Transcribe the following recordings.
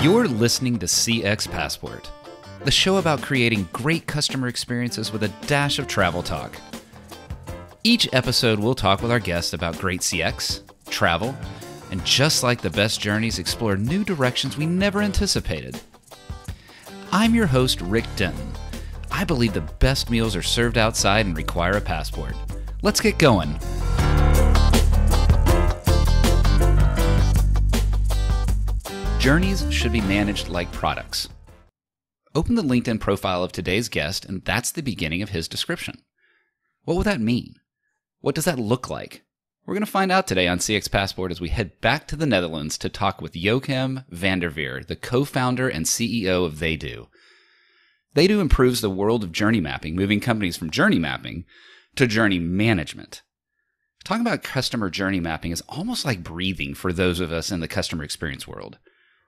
You're listening to CX Passport, the show about creating great customer experiences with a dash of travel talk. Each episode, we'll talk with our guests about great CX, travel, and just like the best journeys, explore new directions we never anticipated. I'm your host, Rick Denton. I believe the best meals are served outside and require a passport. Let's get going. Journeys should be managed like products. Open the LinkedIn profile of today's guest, and that's the beginning of his description. What would that mean? What does that look like? We're going to find out today on CX Passport as we head back to the Netherlands to talk with Jochem van der Veer, the co-founder and CEO of They Do. They Do improves the world of journey mapping, moving companies from journey mapping to journey management. Talking about customer journey mapping is almost like breathing for those of us in the customer experience world.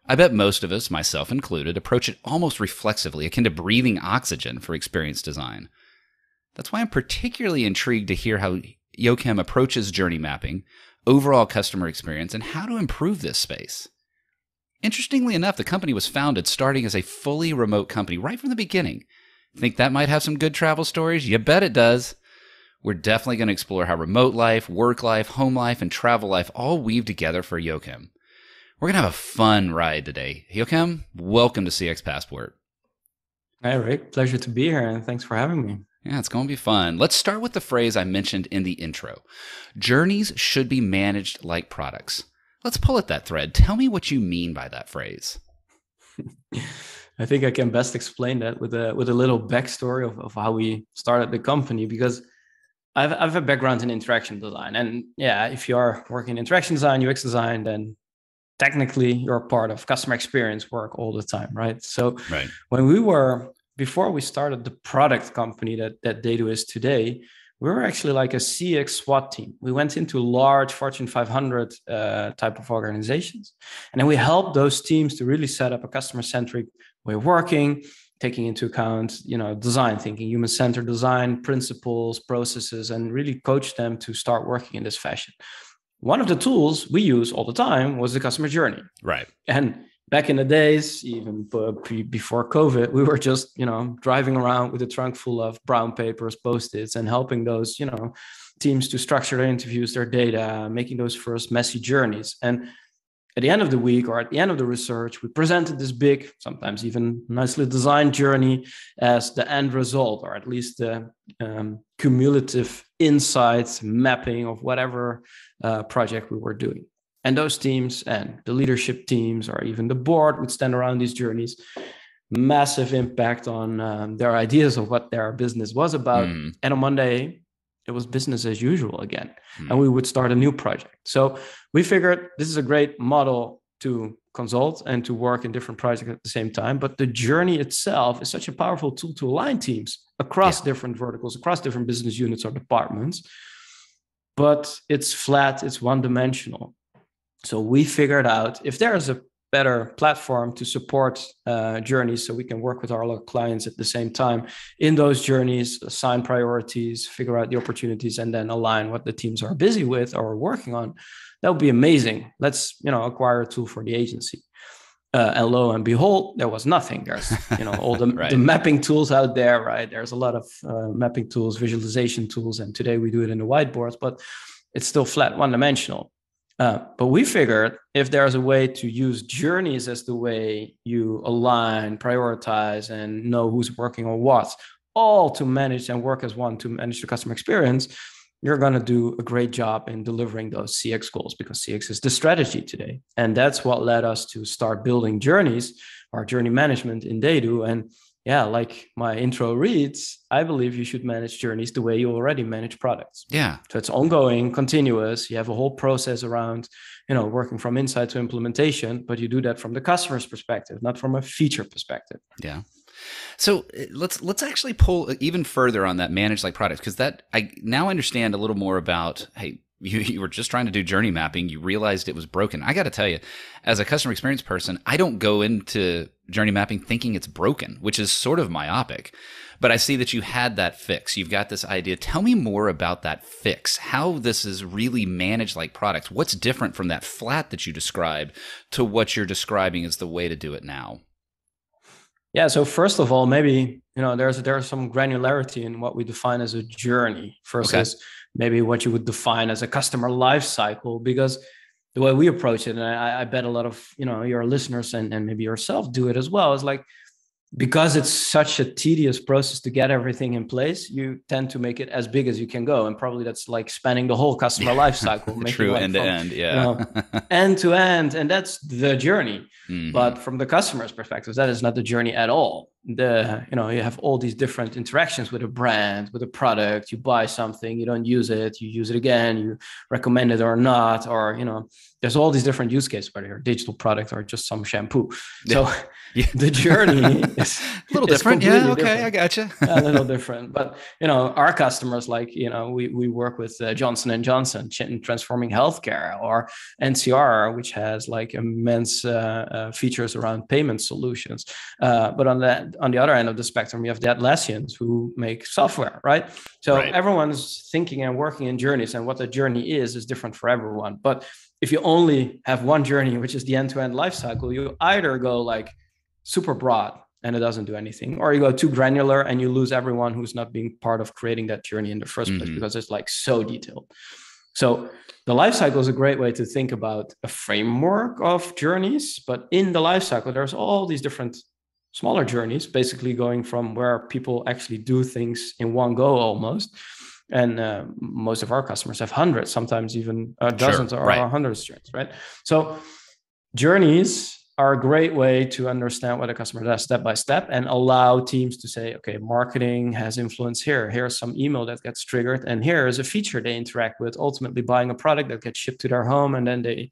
I bet most of us, myself included, approach it almost reflexively, akin to breathing oxygen for experience design. That's why I'm particularly intrigued to hear how Jochem approaches journey mapping, overall customer experience, and how to improve this space. Interestingly enough, the company was founded starting as a fully remote company right from the beginning. Think that might have some good travel stories? You bet it does. We're definitely going to explore how remote life, work life, home life, and travel life all weave together for Jochem. We're going to have a fun ride today. Jochem, welcome to CX Passport. Hi, Rick. Pleasure to be here, and thanks for having me. Yeah, it's going to be fun. Let's start with the phrase I mentioned in the intro. Journeys should be managed like products. Let's pull at that thread. Tell me what you mean by that phrase. I think I can best explain that with a little backstory of how we started the company, because I've a background in interaction design. And yeah, if you are working in interaction design, UX design, then technically you're a part of customer experience work all the time, right? So right. Before we started the product company that They Do is today, we were actually like a CX SWAT team. We went into large Fortune 500 type of organizations, and then we helped those teams to really set up a customer-centric way of working, taking into account, design thinking, human-centered design principles, processes, and really coach them to start working in this fashion. One of the tools we use all the time was the customer journey. Right. And back in the days, even before COVID, we were just, driving around with a trunk full of brown papers, Post-its, and helping those, teams to structure their interviews, their data, making those first messy journeys. And at the end of the week or at the end of the research, we presented this big, sometimes even nicely designed journey as the end result, or at least the cumulative insights mapping of whatever project we were doing. And those teams and the leadership teams or even the board would stand around these journeys, massive impact on their ideas of what their business was about. And on Monday, it was business as usual again. And we would start a new project. So we figured this is a great model to consult and to work in different projects at the same time. But the journey itself is such a powerful tool to align teams across different verticals, across different business units or departments. But it's flat, it's one-dimensional. So we figured out if there is a better platform to support journeys so we can work with our clients at the same time in those journeys, assign priorities, figure out the opportunities, and then align what the teams are busy with or working on, that would be amazing. Let's, acquire a tool for the agency. And lo and behold, there was nothing. There's, all the, right. the mapping tools out there, right? There's a lot of mapping tools, visualization tools, and today we do it in the whiteboards, but it's still flat, one-dimensional. But we figured if there's a way to use journeys as the way you align, prioritize, and know who's working on what, all to manage and work as one to manage the customer experience, you're going to do a great job in delivering those CX goals, because CX is the strategy today. And that's what led us to start building journeys, our journey management in They Do. And yeah, like my intro reads, I believe you should manage journeys the way you already manage products. Yeah. So it's ongoing, continuous. You have a whole process around, working from insight to implementation, but you do that from the customer's perspective, not from a feature perspective. Yeah. So let's actually pull even further on that manage like products, because that I now understand a little more about, hey, You were just trying to do journey mapping. You realized it was broken. I got to tell you, as a customer experience person, I don't go into journey mapping thinking it's broken, which is sort of myopic. But I see that you had that fix. You've got this idea. Tell me more about that fix, how this is really managed like products. What's different from that flat that you described to what you're describing as the way to do it now? Yeah. So first of all, maybe, there's some granularity in what we define as a journey versus maybe what you would define as a customer life cycle, because the way we approach it, and I bet a lot of, your listeners and maybe yourself do it as well, is like, because it's such a tedious process to get everything in place, you tend to make it as big as you can go. And probably that's like spanning the whole customer life cycle. True, end to end, yeah. End to end. And that's the journey. Mm-hmm. But from the customer's perspective, that is not the journey at all. You have all these different interactions with a brand, with a product. You buy something, you don't use it, you use it again, you recommend it or not, or, there's all these different use cases, whether you're a digital product or just some shampoo. So the journey is a little different. Yeah. Okay. Different. I gotcha. A little different, but our customers, like, we work with Johnson & Johnson in transforming healthcare, or NCR, which has like immense features around payment solutions. But on the other end of the spectrum, you have the Atlassians who make software, right? So everyone's thinking and working in journeys, and what the journey is different for everyone. But if you only have one journey, which is the end-to-end life cycle, you either go like super broad and it doesn't do anything, or you go too granular and you lose everyone who's not being part of creating that journey in the first place, because it's like so detailed. So the life cycle is a great way to think about a framework of journeys, but in the life cycle, there's all these different smaller journeys, basically going from where people actually do things in one go almost. And most of our customers have hundreds, sometimes even dozens or hundreds of journeys, right? So journeys are a great way to understand what a customer does step by step, and allow teams to say, okay, marketing has influence here. Here's some email that gets triggered, and here is a feature they interact with, ultimately buying a product that gets shipped to their home, and then they,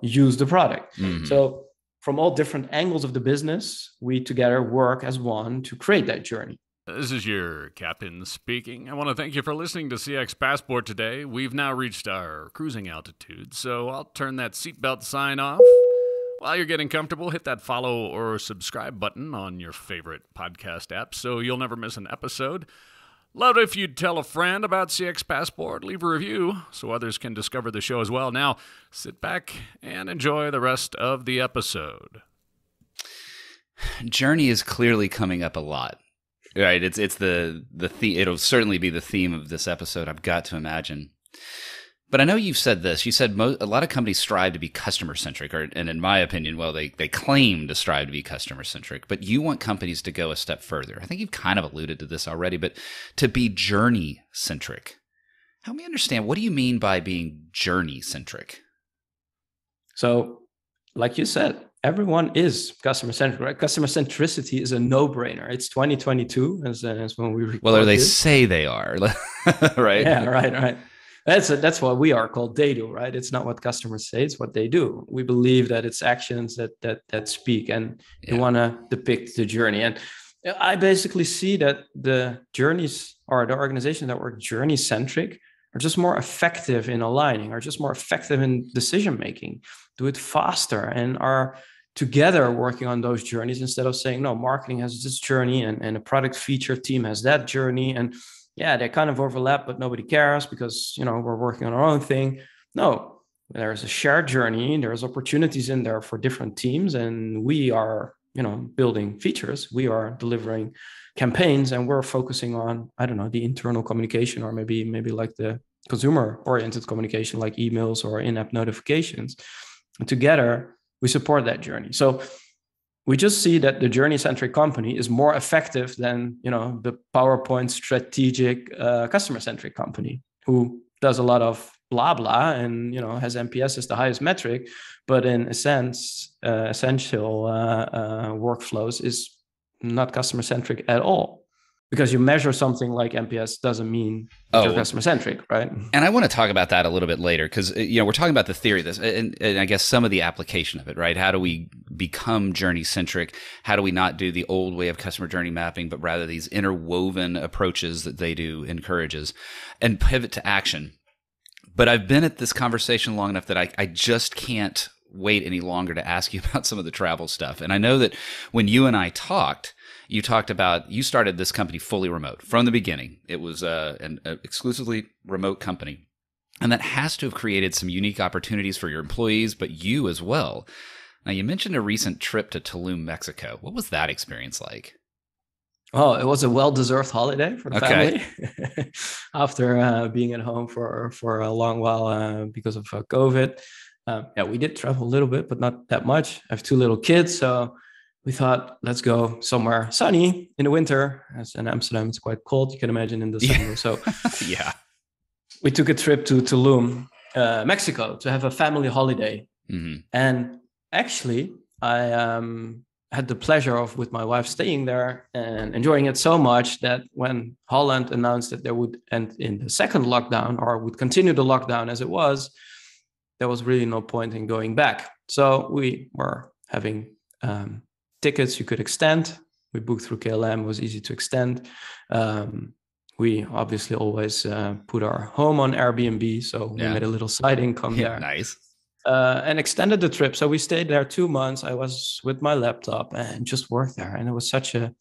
use the product. Mm-hmm. So from all different angles of the business, we together work as one to create that journey. This is your captain speaking. I want to thank you for listening to CX Passport today. We've now reached our cruising altitude, so I'll turn that seatbelt sign off. While you're getting comfortable, hit that follow or subscribe button on your favorite podcast app so you'll never miss an episode. Love it if you'd tell a friend about CX Passport. Leave a review so others can discover the show as well. Now, sit back and enjoy the rest of the episode. Journey is clearly coming up a lot. Right, it's the theme. It'll certainly be the theme of this episode, I've got to imagine. But I know you've said this. You said a lot of companies strive to be customer-centric, and in my opinion, well, they claim to strive to be customer-centric, but you want companies to go a step further. I think you've kind of alluded to this already, but to be journey-centric. Help me understand, what do you mean by being journey-centric? So, like you said, everyone is customer-centric, right? Customer centricity is a no-brainer. It's 2022, as when we record. Well, or they say they are, right? Yeah, right. That's what we are called. They do, right? It's not what customers say; it's what they do. We believe that it's actions that speak, and you want to depict the journey. And I basically see that the journeys, or the organizations that were journey-centric, are just more effective in aligning, are just more effective in decision-making, do it faster, and are together working on those journeys, instead of saying, no, marketing has this journey and a product feature team has that journey. And yeah, they kind of overlap, but nobody cares because, we're working on our own thing. No, there's a shared journey. There's opportunities in there for different teams. And we are, building features. We are delivering campaigns, and we're focusing on, the internal communication, or maybe like the consumer-oriented communication, like emails or in-app notifications. And together, we support that journey. So we just see that the journey-centric company is more effective than, the PowerPoint strategic customer-centric company who does a lot of blah, blah, and, has NPS as the highest metric, but in a sense, essential workflows is not customer-centric at all. Because you measure something like NPS doesn't mean you're customer-centric, right? And I want to talk about that a little bit later, because we're talking about the theory of this, and I guess some of the application of it, right? How do we become journey-centric? How do we not do the old way of customer journey mapping, but rather these interwoven approaches that they do encourages, and pivot to action? But I've been at this conversation long enough that I just can't wait any longer to ask you about some of the travel stuff. And I know that when you and I talked, you talked about you started this company fully remote from the beginning. It was an exclusively remote company. And that has to have created some unique opportunities for your employees, but you as well. Now, you mentioned a recent trip to Tulum, Mexico. What was that experience like? Oh, it was a well-deserved holiday for the family after being at home for a long while because of COVID. Yeah, we did travel a little bit, but not that much. I have 2 little kids, so we thought, let's go somewhere sunny in the winter. As in Amsterdam, it's quite cold, you can imagine, in the summer. So yeah, we took a trip to Tulum, Mexico, to have a family holiday. Mm-hmm. And actually, I had the pleasure of, with my wife, staying there and enjoying it so much that when Holland announced that they would end in the second lockdown or would continue the lockdown as it was, there was really no point in going back. So we were having tickets you could extend. We booked through KLM, it was easy to extend. We obviously always put our home on Airbnb, so we made a little side income there. Nice. And extended the trip. So we stayed there 2 months. I was with my laptop and just worked there. And it was such a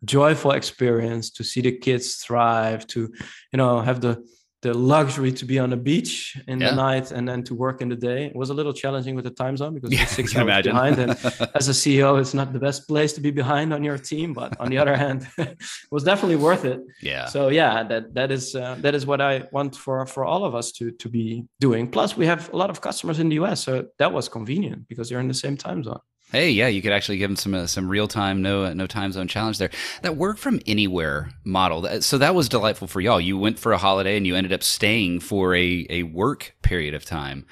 joyful experience to see the kids thrive, to, have the luxury to be on the beach in the night and then to work in the day. It was a little challenging with the time zone because we're 6 hours behind. And as a CEO, it's not the best place to be behind on your team. But on the other hand, it was definitely worth it. Yeah. So yeah, that is what I want for all of us to be doing. Plus, we have a lot of customers in the US, so that was convenient because they're in the same time zone. Hey, yeah, you could actually give them some real time, no time zone challenge there. That work from anywhere model. So that was delightful for y'all. You went for a holiday and you ended up staying for a work period of time.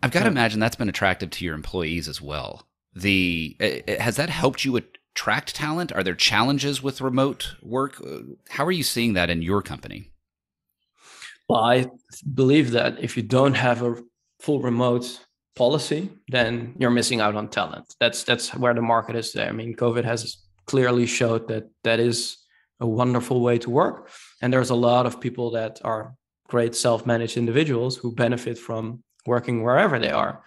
I've got to imagine that's been attractive to your employees as well. Has that helped you attract talent? Are there challenges with remote work? How are you seeing that in your company? Well, I believe that if you don't have a full remote policy, then you're missing out on talent. That's where the market is there. I mean, COVID has clearly showed that is a wonderful way to work. And there's a lot of people that are great self-managed individuals who benefit from working wherever they are.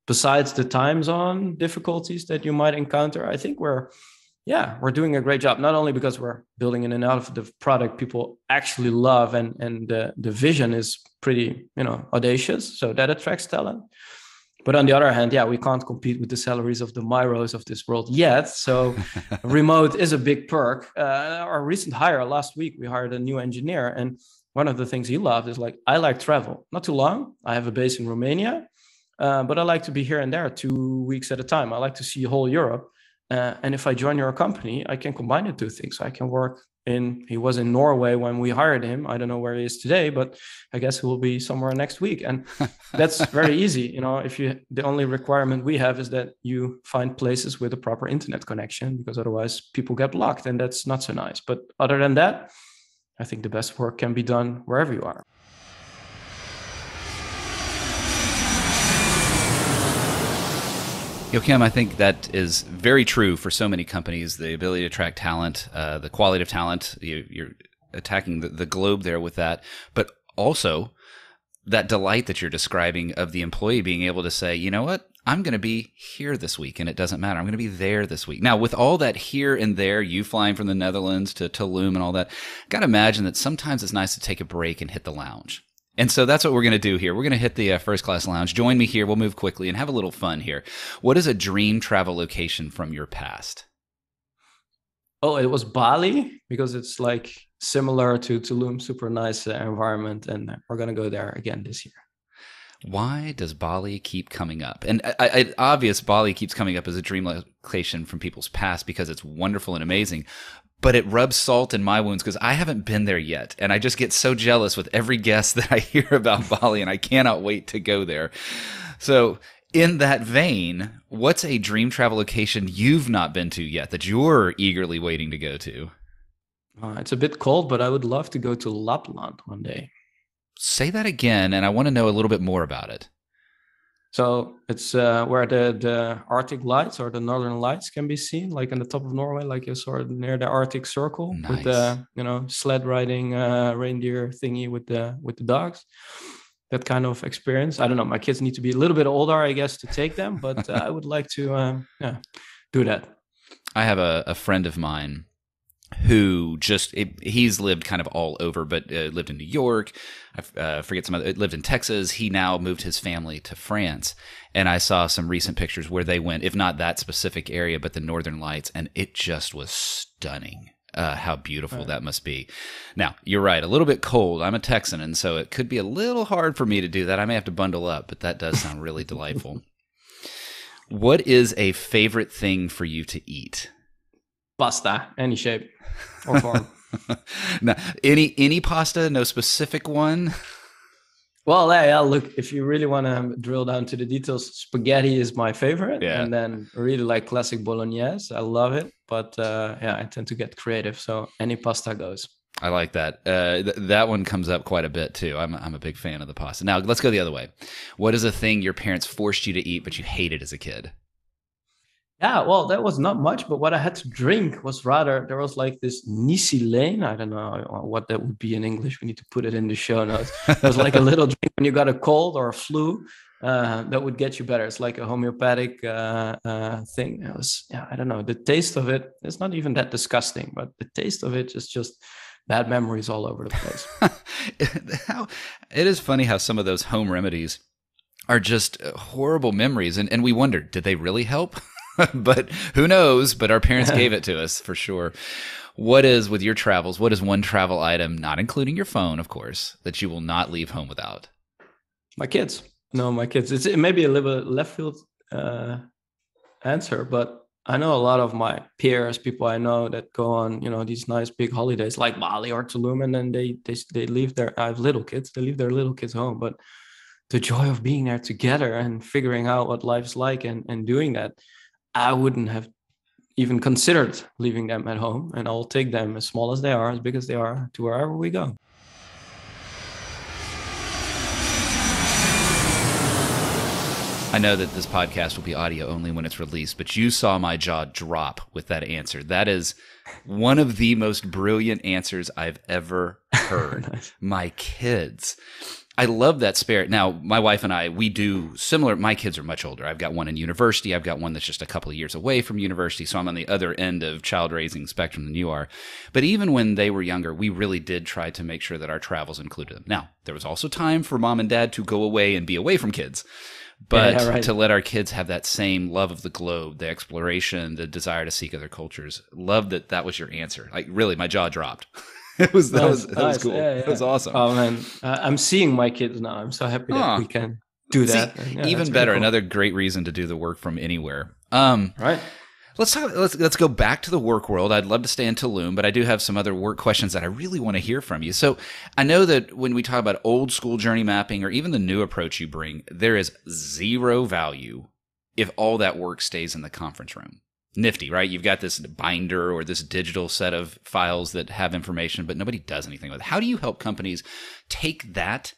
Besides the time zone difficulties that you might encounter, I think we're doing a great job, not only because we're building an innovative product people actually love and the vision is pretty, audacious. So that attracts talent. But on the other hand, we can't compete with the salaries of the Myros of this world yet. So remote is a big perk. Our recent hire last week, we hired a new engineer. And one of the things he loved is I like travel, not too long. I have a base in Romania, but I like to be here and there 2 weeks at a time. I like to see whole Europe. And if I join your company, I can combine the 2 things. I can work he was in Norway when we hired him. I don't know where he is today, but I guess he will be somewhere next week. And that's very easy. The only requirement we have is that you find places with a proper internet connection, because otherwise people get blocked and that's not so nice. But other than that, I think the best work can be done wherever you are. Jochem, I think that is very true for so many companies, the ability to attract talent, the quality of talent. You're attacking the globe there with that, but also that delight that you're describing of the employee being able to say, you know what, I'm going to be here this week and it doesn't matter. I'm going to be there this week. Now, with all that here and there, you flying from the Netherlands to Tulum and all that, got to imagine that sometimes it's nice to take a break and hit the lounge. And so that's what we're going to do here. We're going to hit the first class lounge. Join me here. We'll move quickly and have a little fun here. What is a dream travel location from your past? Oh, it was Bali, because it's similar to Tulum, super nice environment. And we're going to go there again this year. Why does Bali keep coming up? And obvious Bali keeps coming up as a dream location from people's past because it's wonderful and amazing. But it rubs salt in my wounds because I haven't been there yet. And I just get so jealous with every guest that I hear about Bali, and I cannot wait to go there. So in that vein, what's a dream travel location you've not been to yet that you're eagerly waiting to go to? It's a bit cold, but I would love to go to Lapland one day. Say that again, and I want to know a little bit more about it. So it's where the Arctic lights or the Northern Lights can be seen, like on the top of Norway, like you saw near the Arctic Circle. Nice. With the sled riding reindeer thingy with the dogs. that kind of experience. I don't know. My kids need to be a little bit older, I guess, to take them, but I would like to do that. I have a friend of mine who he's lived kind of all over, but lived in New York. I forget lived in Texas. He now moved his family to France. And I saw some recent pictures where they went, if not that specific area, but the Northern Lights. And it just was stunning. How beautiful that must be. Now, you're right, a little bit cold. I'm a Texan, and so it could be a little hard for me to do that. I may have to bundle up, but that does sound really delightful. What is a favorite thing for you to eat? Pasta, any shape or form. Now, any pasta, no specific one? Well, yeah, look, if you really want to drill down to the details, spaghetti is my favorite. Yeah. And then I really like classic bolognese. I love it. But I tend to get creative. So any pasta goes. I like that. That one comes up quite a bit too. I'm a big fan of the pasta. Now, let's go the other way. What is a thing your parents forced you to eat, but you hated as a kid? Yeah, well, that was not much, but what I had to drink was rather, there was like this Nisi Lane. I don't know what that would be in English. We need to put it in the show notes. It was like a little drink when you got a cold or a flu that would get you better. It's like a homeopathic thing. It was, I don't know. The taste of it, it's not even that disgusting, but the taste of it is just bad memories all over the place. It is funny how some of those home remedies are just horrible memories. And we wonder, did they really help? But who knows? But our parents gave it to us for sure. What is, with your travels, what is one travel item, not including your phone, of course, that you will not leave home without? My kids. No, my kids. It may be a little bit left field answer, but I know a lot of my peers, people I know that go on, these nice big holidays like Bali or Tulum, and then they leave I have little kids, they leave their little kids home. But the joy of being there together and figuring out what life's like and doing that, I wouldn't have even considered leaving them at home, and I'll take them as small as they are, as big as they are, to wherever we go. I know that this podcast will be audio only when it's released, but you saw my jaw drop with that answer. That is one of the most brilliant answers I've ever heard. Nice. My kids. I love that spirit. Now, my wife and I, we do similar. My kids are much older. I've got one in university. I've got one that's just a couple of years away from university. So I'm on the other end of child raising spectrum than you are. But even when they were younger, we really did try to make sure that our travels included them. Now, there was also time for mom and dad to go away and be away from kids. But to let our kids have that same love of the globe, the exploration, the desire to seek other cultures. Love that was your answer. Like, really, my jaw dropped. That was cool. Yeah. It was awesome. Oh man, I'm seeing my kids now. I'm so happy that we can do that. See, even better. Cool. Another great reason to do the work from anywhere. Right. Let's go back to the work world. I'd love to stay in Tulum, but I do have some other work questions that I really want to hear from you. So I know that when we talk about old school journey mapping or even the new approach you bring, there is zero value if all that work stays in the conference room. Nifty, right? You've got this binder or this digital set of files that have information, but nobody does anything with it. How do you help companies take that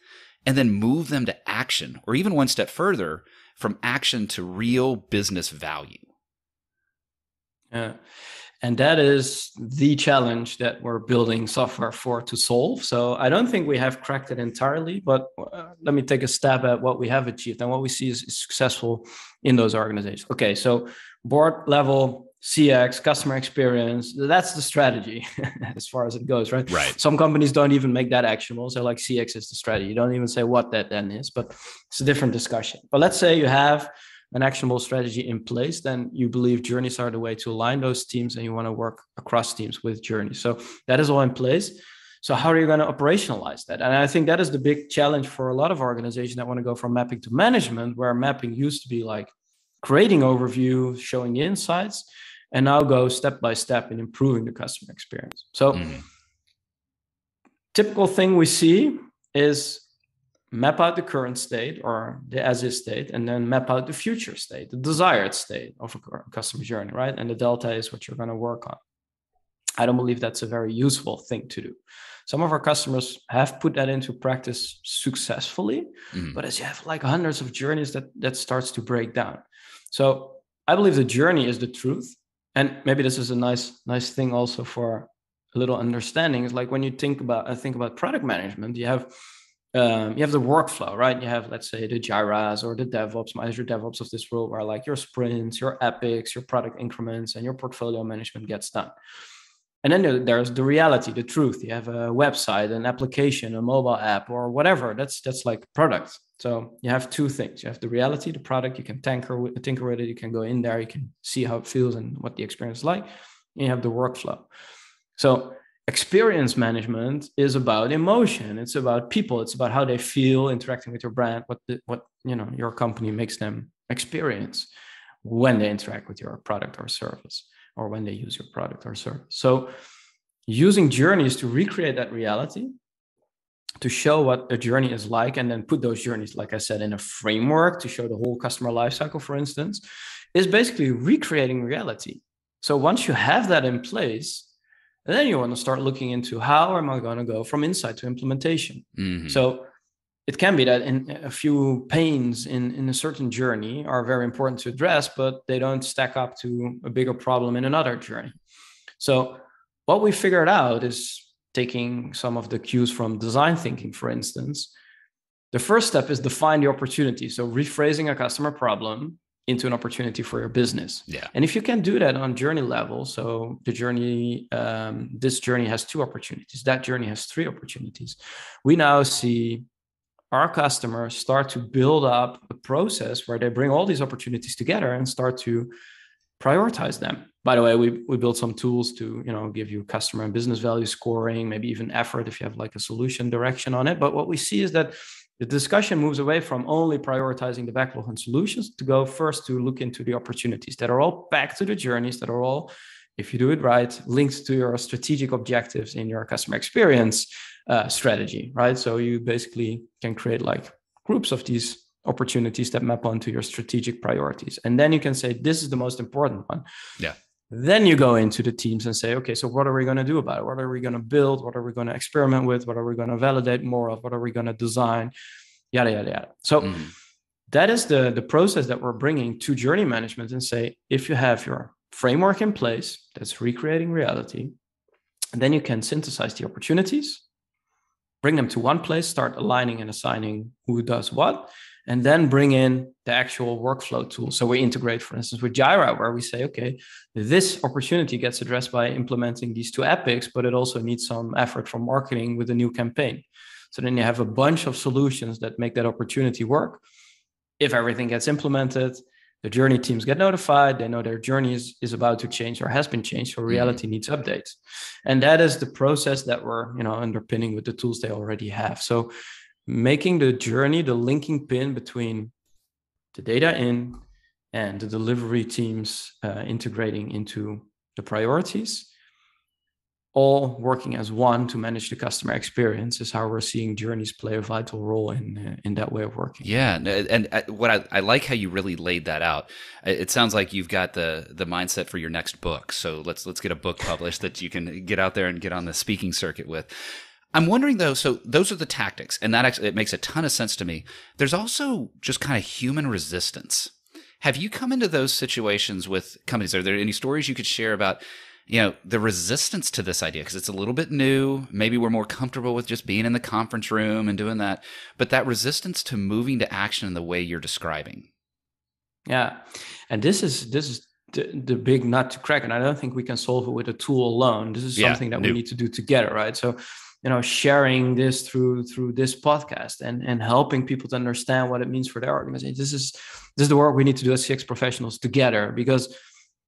and then move them to action, or even one step further, from action to real business value? Yeah. And that is the challenge that we're building software for to solve. So I don't think we have cracked it entirely, but let me take a stab at what we have achieved and what we see is successful in those organizations. Okay, so board level CX, customer experience, that's the strategy as far as it goes, right? Right. Some companies don't even make that actionable. So like CX is the strategy. You don't even say what that then is, but it's a different discussion. But let's say you have an actionable strategy in place, then you believe journeys are the way to align those teams and you want to work across teams with journeys. So that is all in place. So how are you going to operationalize that? And I think that is the big challenge for a lot of organizations that want to go from mapping to management, where mapping used to be like creating overview, showing the insights, and now go step by step in improving the customer experience. So typical thing we see is map out the current state or the as-is state, and then map out the future state, the desired state of a customer journey, right? And the delta is what you're going to work on. I don't believe that's a very useful thing to do. Some of our customers have put that into practice successfully, but as you have like hundreds of journeys, that starts to break down. So I believe the journey is the truth. And maybe this is a nice thing also for a little understanding. Is like when you think about product management, you have You have the workflow, right? You have, let's say, the Jira's or the DevOps, Azure DevOps of this world, where like your sprints, your epics, your product increments, and your portfolio management gets done. And then there's the reality, the truth. You have a website, an application, a mobile app, or whatever. That's like product. So you have two things. You have the reality, the product. You can tinker with it. You can go in there. You can see how it feels and what the experience is like. And you have the workflow. So experience management is about emotion. It's about people. It's about how they feel interacting with your brand. What your company makes them experience when they interact with your product or service, or when they use your product or service. So using journeys to recreate that reality, to show what a journey is like, and then put those journeys, like I said, in a framework to show the whole customer lifecycle, for instance, is basically recreating reality. So once you have that in place, then you want to start looking into how am I going to go from insight to implementation. Mm-hmm. So it can be that in a few pains in a certain journey are very important to address, but they don't stack up to a bigger problem in another journey. So what we figured out is, taking some of the cues from design thinking, for instance, the first step is define the opportunity. So rephrasing a customer problem into an opportunity for your business. Yeah. And if you can do that on journey level, so the journey, this journey has 2 opportunities, that journey has 3 opportunities. We now see our customers start to build up a process where they bring all these opportunities together and start to prioritize them. By the way, we built some tools to, give you customer and business value scoring, maybe even effort if you have like a solution direction on it. But what we see is that the discussion moves away from only prioritizing the backlog and solutions to go first to look into the opportunities that are all back to the journeys, that are all, if you do it right, linked to your strategic objectives in your customer experience strategy, right? So you basically can create like groups of these opportunities that map onto your strategic priorities. And then you can say, this is the most important one. Yeah. Then you go into the teams and say, okay, so what are we going to do about it? What are we going to build? What are we going to experiment with? What are we going to validate more of? What are we going to design? Yada, yada, yada. So that is the process that we're bringing to journey management, and say, if you have your framework in place, that's recreating reality, and then you can synthesize the opportunities, bring them to one place, start aligning and assigning who does what, and then bring in the actual workflow tool. So we integrate, for instance, with Jira, where we say, okay, this opportunity gets addressed by implementing these 2 epics, but it also needs some effort from marketing with a new campaign. So then you have a bunch of solutions that make that opportunity work. If everything gets implemented, the journey teams get notified. They know their journey is about to change or has been changed, so reality needs updates. And that is the process that we're underpinning with the tools they already have. So making the journey the linking pin between the data in and the delivery teams integrating into the priorities, all working as one to manage the customer experience, is how we're seeing journeys play a vital role in that way of working. Yeah, and what I like how you really laid that out. It sounds like you've got the mindset for your next book. So let's get a book published that you can get out there and get on the speaking circuit with. I'm wondering though, so those are the tactics, and that actually, it makes a ton of sense to me. There's also just kind of human resistance. Have you come into those situations with companies? Are there any stories you could share about, the resistance to this idea? Because it's a little bit new. Maybe we're more comfortable with just being in the conference room and doing that, but that resistance to moving to action in the way you're describing. Yeah, and this is the big nut to crack, and I don't think we can solve it with a tool alone. This is something that we need to do together, right? So sharing this through this podcast and helping people to understand what it means for their organization. This is the work we need to do as CX professionals together, because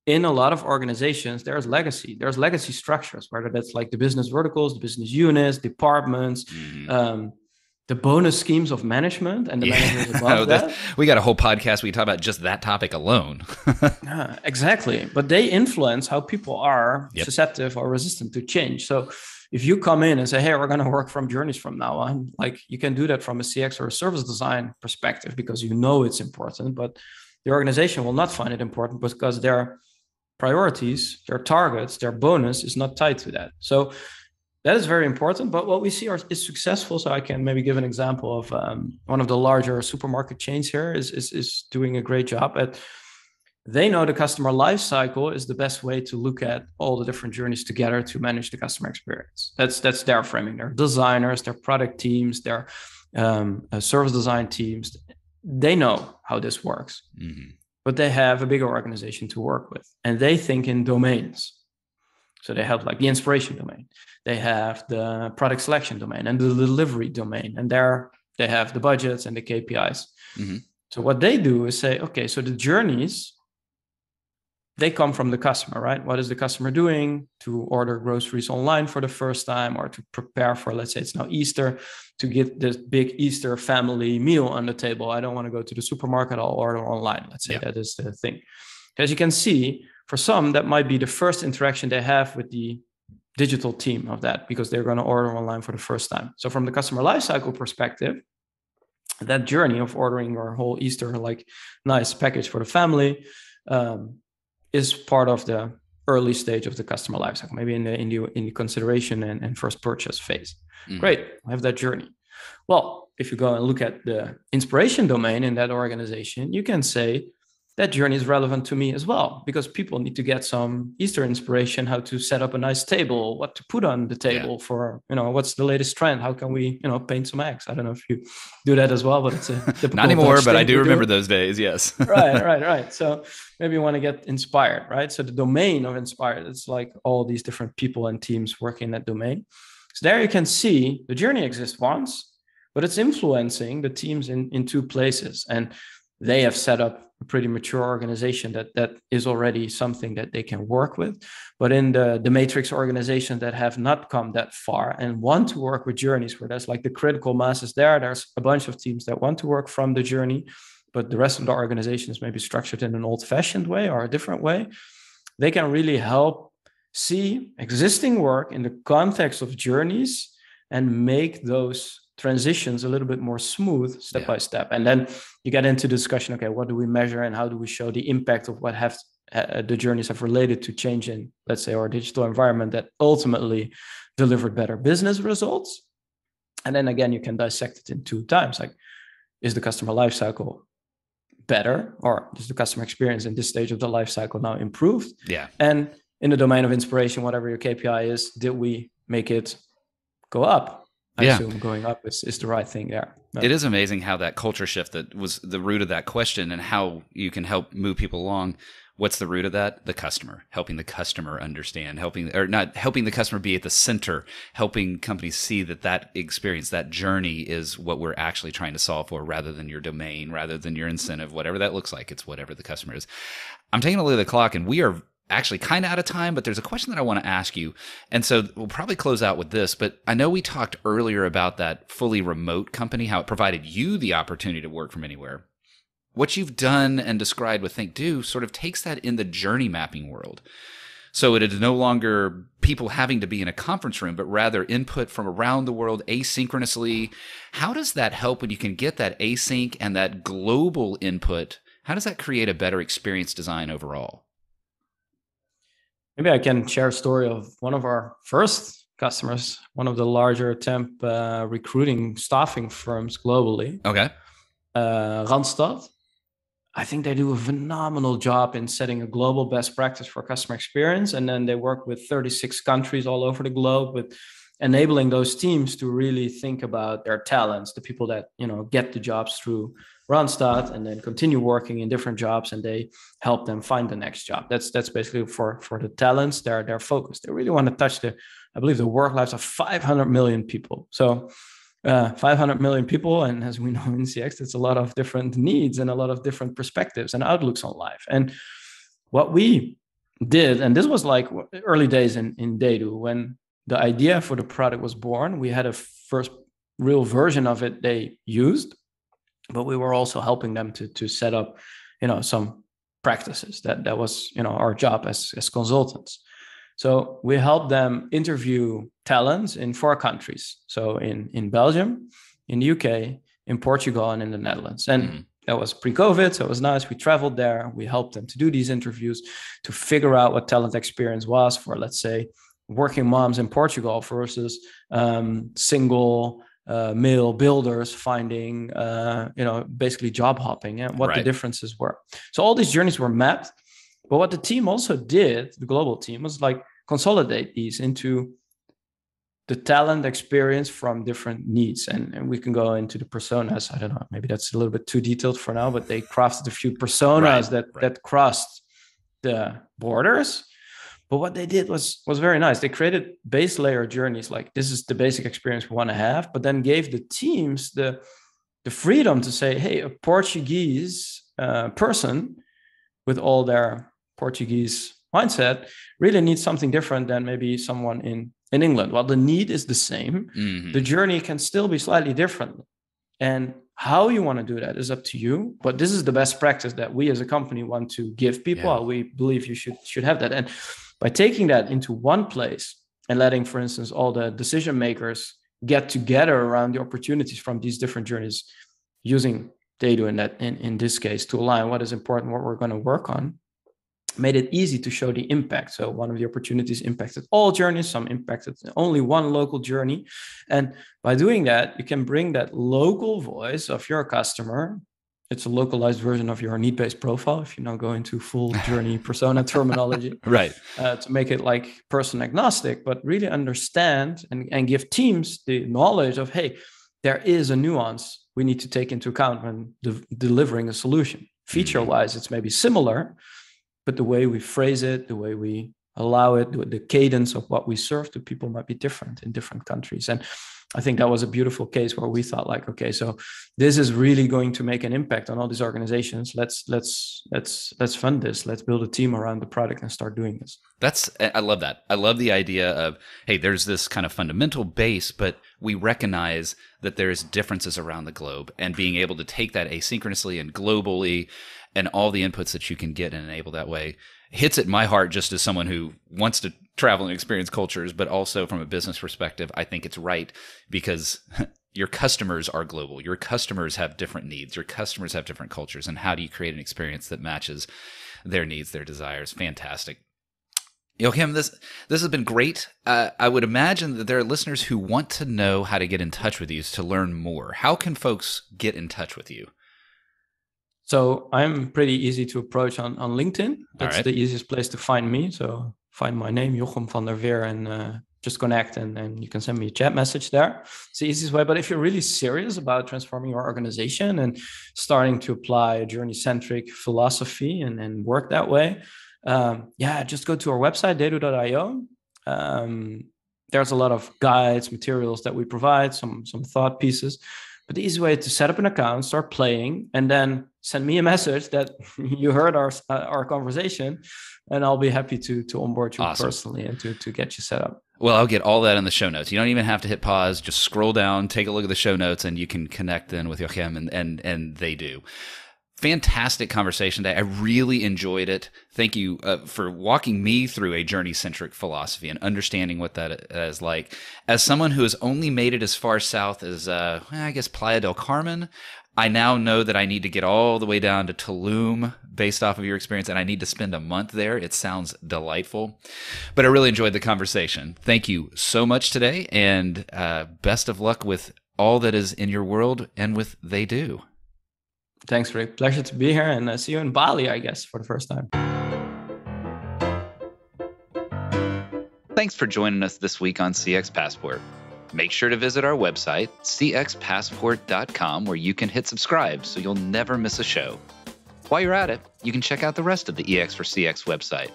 in a lot of organizations, there's legacy structures, whether that's like the business verticals, the business units, departments, the bonus schemes of management and the managers above that. We got a whole podcast we talk about just that topic alone. Exactly. But they influence how people are susceptible or resistant to change. So if you come in and say, hey, we're going to work from journeys from now on, like you can do that from a CX or a service design perspective because it's important, but the organization will not find it important because their priorities, their targets, their bonus is not tied to that. So that is very important. But what we see is successful. So I can maybe give an example of one of the larger supermarket chains here is doing a great job at. They know the customer life cycle is the best way to look at all the different journeys together to manage the customer experience. That's their framing. Their designers, their product teams, their service design teams, they know how this works, but they have a bigger organization to work with, and they think in domains. So they have like the inspiration domain, they have the product selection domain and the delivery domain, and there they have the budgets and the KPIs. So what they do is say, okay, so the journeys, they come from the customer, right? What is the customer doing to order groceries online for the first time, or to prepare for, let's say it's now Easter, to get this big Easter family meal on the table? I don't want to go to the supermarket, I'll order online. Let's say that is the thing. As you can see, for some, that might be the first interaction they have with the digital team of that, because they're going to order online for the first time. So from the customer lifecycle perspective, that journey of ordering your whole Easter like nice package for the family is part of the early stage of the customer lifecycle, maybe in the consideration and first purchase phase. Great, I have that journey. Well, if you go and look at the inspiration domain in that organization, you can say that journey is relevant to me as well, because people need to get some Easter inspiration, how to set up a nice table, what to put on the table for, what's the latest trend? How can we, paint some eggs? I don't know if you do that as well, but it's a typical not anymore, Dutch but thing I do to remember those days. Yes. Right. So maybe you want to get inspired, right? So the domain of inspired, it's like all these different people and teams working in that domain. So there you can see the journey exists once, but it's influencing the teams in two places. And they have set up a pretty mature organization that is already something that they can work with. But in the matrix organizations that have not come that far and want to work with journeys, where there's like the critical masses there's a bunch of teams that want to work from the journey, but the rest of the organization is maybe structured in an old-fashioned way or a different way. They can really help see existing work in the context of journeys and make those transitions a little bit more smooth step by step. And then you get into discussion, okay, what do we measure and how do we show the impact of what the journeys have related to change in, let's say, our digital environment that ultimately delivered better business results. And then again, you can dissect it in two times. Like, is the customer lifecycle better, or is the customer experience in this stage of the lifecycle now improved? And in the domain of inspiration, whatever your KPI is, did we make it go up? I assume going up is the right thing there. It is amazing how that culture shift that was the root of that question, and how you can help move people along. What's the root of that? The customer, helping the customer understand, helping the customer be at the center, helping companies see that experience, that journey is what we're actually trying to solve for, rather than your domain, rather than your incentive, whatever that looks like. It's whatever the customer is. I'm taking a look at the clock, and we are actually kind of out of time, but there's a question that I want to ask you. And so we'll probably close out with this, but I know we talked earlier about that fully remote company, how it provided you the opportunity to work from anywhere. What you've done and described with Think Do sort of takes that in the journey mapping world. So it is no longer people having to be in a conference room, but rather input from around the world asynchronously. How does that help when you can get that async and that global input? How does that create a better experience design overall? Maybe I can share a story of one of our first customers, one of the larger temp recruiting staffing firms globally. Okay. Randstad. I think they do a phenomenal job in setting a global best practice for customer experience. And then they work with 36 countries all over the globe, with enabling those teams to really think about their talents, the people that, get the jobs through Randstad and then continue working in different jobs, and they help them find the next job. That's basically for the talents. They're focused. They really want to touch I believe the work lives of 500 million people. So 500 million people, and as we know in CX, it's a lot of different needs and a lot of different perspectives and outlooks on life. And what we did, and this was like early days in Daydo, when the idea for the product was born, we had a first real version of it they used, but we were also helping them to set up, some practices. That was, our job as consultants. So we helped them interview talents in 4 countries. So in Belgium, in the UK, in Portugal, and in the Netherlands. And that was pre-COVID, so it was nice. We traveled there. We helped them to do these interviews, to figure out what talent experience was for, let's say, working moms in Portugal versus single male builders finding, basically job hopping, and what the differences were. So all these journeys were mapped. But what the team also did, the global team, was like consolidate these into the talent experience from different needs. And we can go into the personas. I don't know, maybe that's a little bit too detailed for now, but they crafted a few personas that crossed the borders. But what they did was very nice. They created base layer journeys, like this is the basic experience we want to have, but then gave the teams the freedom to say, hey, a Portuguese person with all their Portuguese mindset really needs something different than maybe someone in England. While the need is the same, the journey can still be slightly different. And how you want to do that is up to you. But this is the best practice that we as a company want to give people. Yeah. We believe you should have that. And by taking that into one place and letting, for instance, all the decision makers get together around the opportunities from these different journeys, using data in this case to align what is important, what we're going to work on, made it easy to show the impact. So one of the opportunities impacted all journeys, some impacted only one local journey. And by doing that, you can bring that local voice of your customer. It's a localized version of your need-based profile, if you now go into full journey persona terminology, right? To make it like person agnostic, but really understand and give teams the knowledge of, hey, there is a nuance we need to take into account when delivering a solution. Feature-wise, it's maybe similar, but the way we phrase it, the way we allow it, the cadence of what we serve to people might be different in different countries. And I think that was a beautiful case where we thought like, okay, so this is really going to make an impact on all these organizations. Let's fund this. Let's build a team around the product and start doing this. I love that. I love the idea of, hey, there's this kind of fundamental base, but we recognize that there's differences around the globe, and being able to take that asynchronously and globally and all the inputs that you can get and enable that way hits at my heart, just as someone who wants to travel and experience cultures, but also from a business perspective, I think it's right, because your customers are global. Your customers have different needs. Your customers have different cultures. And how do you create an experience that matches their needs, their desires? Fantastic. Jochem, this has been great. I would imagine that there are listeners who want to know how to get in touch with you to learn more. How can folks get in touch with you? So I'm pretty easy to approach on LinkedIn. That's the easiest place to find me. So find my name, Jochem van der Veer, and just connect, and you can send me a chat message there. It's the easiest way. But if you're really serious about transforming your organization and starting to apply a Journey Centric philosophy and work that way, just go to our website, dedo.io. There's a lot of guides, materials that we provide, some thought pieces. But the easy way is to set up an account, start playing, and then send me a message that you heard our conversation, and I'll be happy to onboard you personally and to get you set up. Well, I'll get all that in the show notes. You don't even have to hit pause. Just scroll down, take a look at the show notes, and you can connect then with Jochem, and they do. Fantastic conversation today. I really enjoyed it. Thank you for walking me through a journey-centric philosophy and understanding what that is like. As someone who has only made it as far south as, I guess, Playa del Carmen, I now know that I need to get all the way down to Tulum based off of your experience, and I need to spend a month there. It sounds delightful. But I really enjoyed the conversation. Thank you so much today, and best of luck with all that is in your world and with They Do. Thanks, Rick. Pleasure to be here, and see you in Bali, I guess, for the first time. Thanks for joining us this week on CX Passport. Make sure to visit our website, cxpassport.com, where you can hit subscribe so you'll never miss a show. While you're at it, you can check out the rest of the EX4CX website.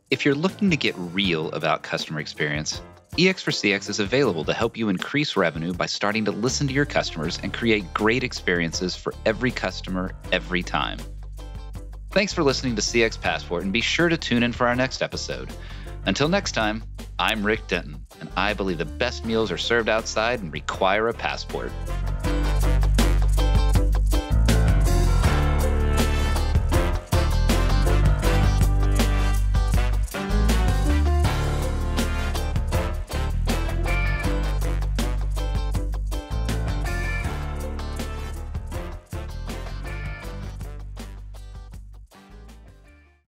If you're looking to get real about customer experience, EX4CX is available to help you increase revenue by starting to listen to your customers and create great experiences for every customer every time. Thanks for listening to CX Passport, and be sure to tune in for our next episode. Until next time, I'm Rick Denton, and I believe the best meals are served outside and require a passport.